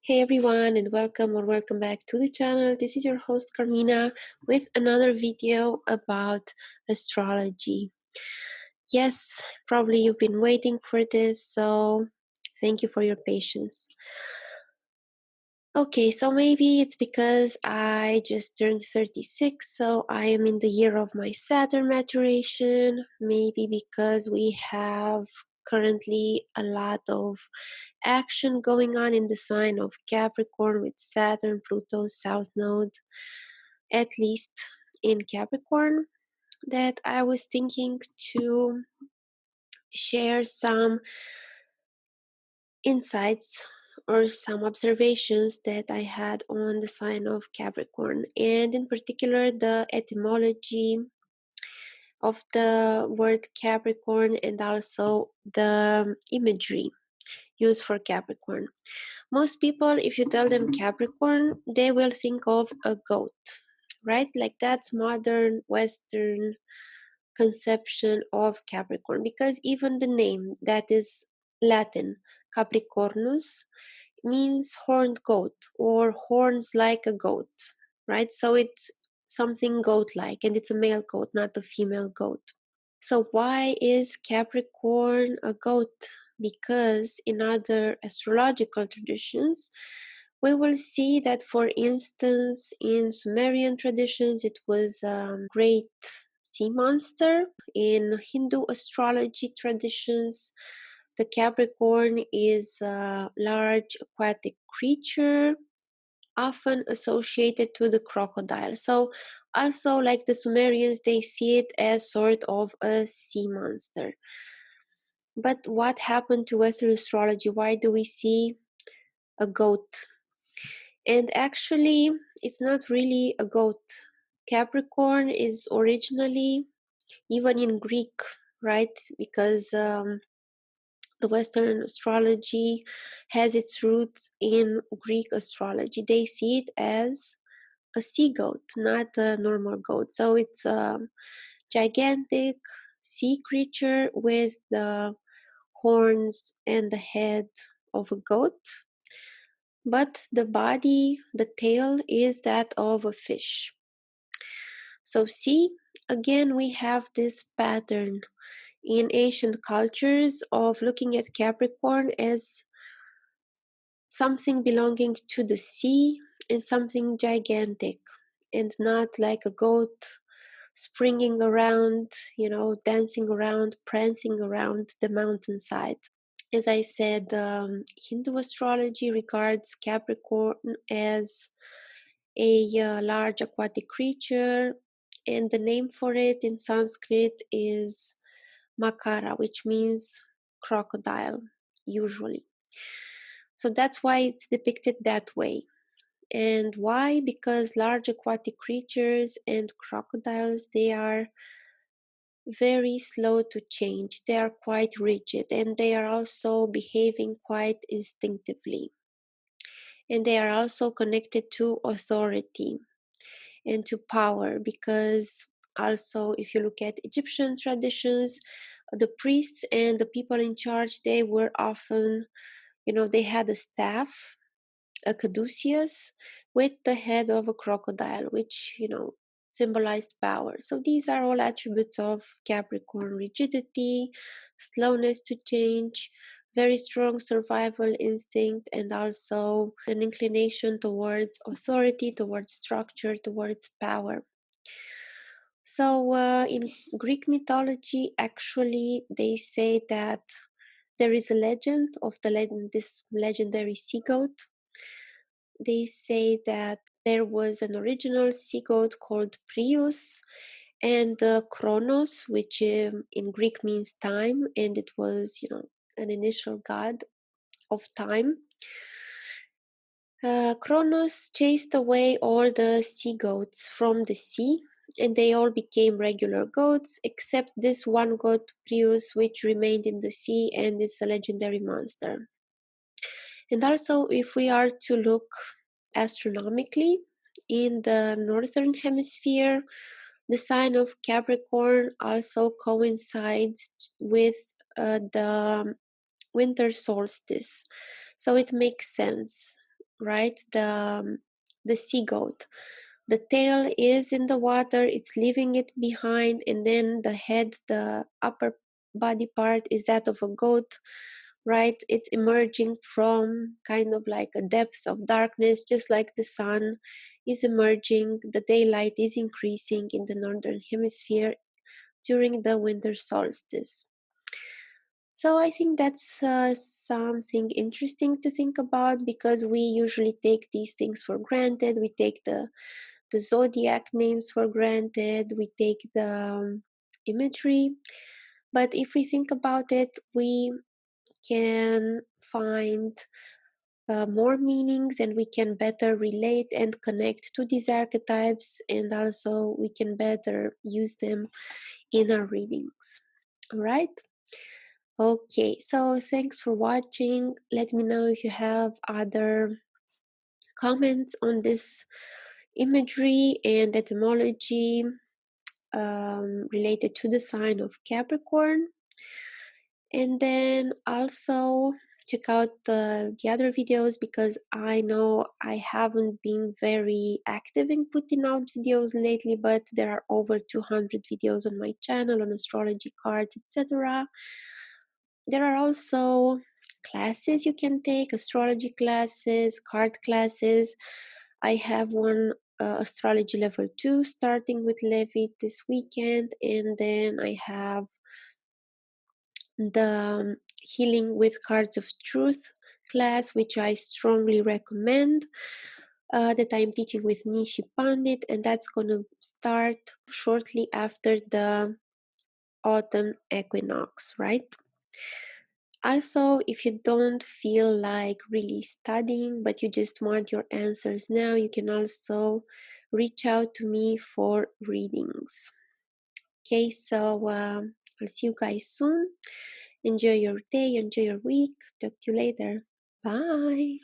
Hey everyone, and welcome back to the channel. This is your host Carmina with another video about astrology. Yes, probably you've been waiting for this, so thank you for your patience. Okay, so maybe it's because I just turned 36, so I am in the year of my Saturn maturation. Maybe because we have currently a lot of action going on in the sign of Capricorn with Saturn, Pluto, South Node, at least in Capricorn, that I was thinking to share some insights or some observations that I had on the sign of Capricorn, and in particular the etymology of the word Capricorn and also the imagery used for Capricorn. Most people, if you tell them Capricorn, they will think of a goat, right? Like that's modern Western conception of Capricorn, because even the name, that is Latin, Capricornus, means horned goat or horns like a goat, right? So it's something goat like, and it's a male goat, not a female goat. So, why is Capricorn a goat? Because in other astrological traditions, we will see that, for instance, in Sumerian traditions, it was a great sea monster. In Hindu astrology traditions, the Capricorn is a large aquatic creature, often associated to the crocodile. So, also, like the Sumerians, they see it as sort of a sea monster. But what happened to Western astrology? Why do we see a goat? And actually, it's not really a goat. Capricorn is originally, even in Greek, right? Because the Western astrology has its roots in Greek astrology. They see it as a sea goat, not a normal goat. So it's a gigantic sea creature with the horns and the head of a goat, but the body, the tail, is that of a fish. So, see, again, we have this pattern in ancient cultures of looking at Capricorn as something belonging to the sea and something gigantic, and not like a goat springing around, dancing around, prancing around the mountainside. As I said, Hindu astrology regards Capricorn as a large aquatic creature, and the name for it in Sanskrit is Makara, which means crocodile, usually. So that's why it's depicted that way. And why? Because large aquatic creatures and crocodiles, they are very slow to change. They are quite rigid, and they are also behaving quite instinctively. And they are also connected to authority and to power, because also, if you look at Egyptian traditions, the priests and the people in charge, they were often, they had a staff, a caduceus, with the head of a crocodile, which, symbolized power. So these are all attributes of Capricorn: rigidity, slowness to change, very strong survival instinct, and also an inclination towards authority, towards structure, towards power. So in Greek mythology, actually, they say that there is a legend of this legendary sea goat. They say that there was an original sea goat called Prius, and Kronos, which in Greek means time, and it was, an initial god of time. Kronos chased away all the sea goats from the sea, and they all became regular goats, except this one goat, Prius, which remained in the sea, and it's a legendary monster. And also, if we are to look astronomically, in the northern hemisphere, the sign of Capricorn also coincides with the winter solstice. So it makes sense, right? The sea goat. The tail is in the water, it's leaving it behind, and then the head, the upper body part, is that of a goat, right? It's emerging from kind of like a depth of darkness, just like the sun is emerging. The daylight is increasing in the northern hemisphere during the winter solstice. So I think that's something interesting to think about, because we usually take these things for granted. We take the zodiac names for granted. We take the imagery. But if we think about it, we can find more meanings, and we can better relate and connect to these archetypes, and also we can better use them in our readings. All right. Okay, so thanks for watching. Let me know if you have other comments on this imagery and etymology related to the sign of Capricorn. And then also check out the other videos, because I know I haven't been very active in putting out videos lately, but there are over 200 videos on my channel on astrology cards, etc. There are also classes you can take, astrology classes, card classes. I have one astrology level 2 starting with Levi this weekend, and then I have the Healing with Cards of Truth class, which I strongly recommend, that I'm teaching with Nishi Pandit, and that's going to start shortly after the autumn equinox, right? Also, if you don't feel like really studying, but you just want your answers now, you can also reach out to me for readings. Okay, so I'll see you guys soon. Enjoy your day, enjoy your week. Talk to you later. Bye.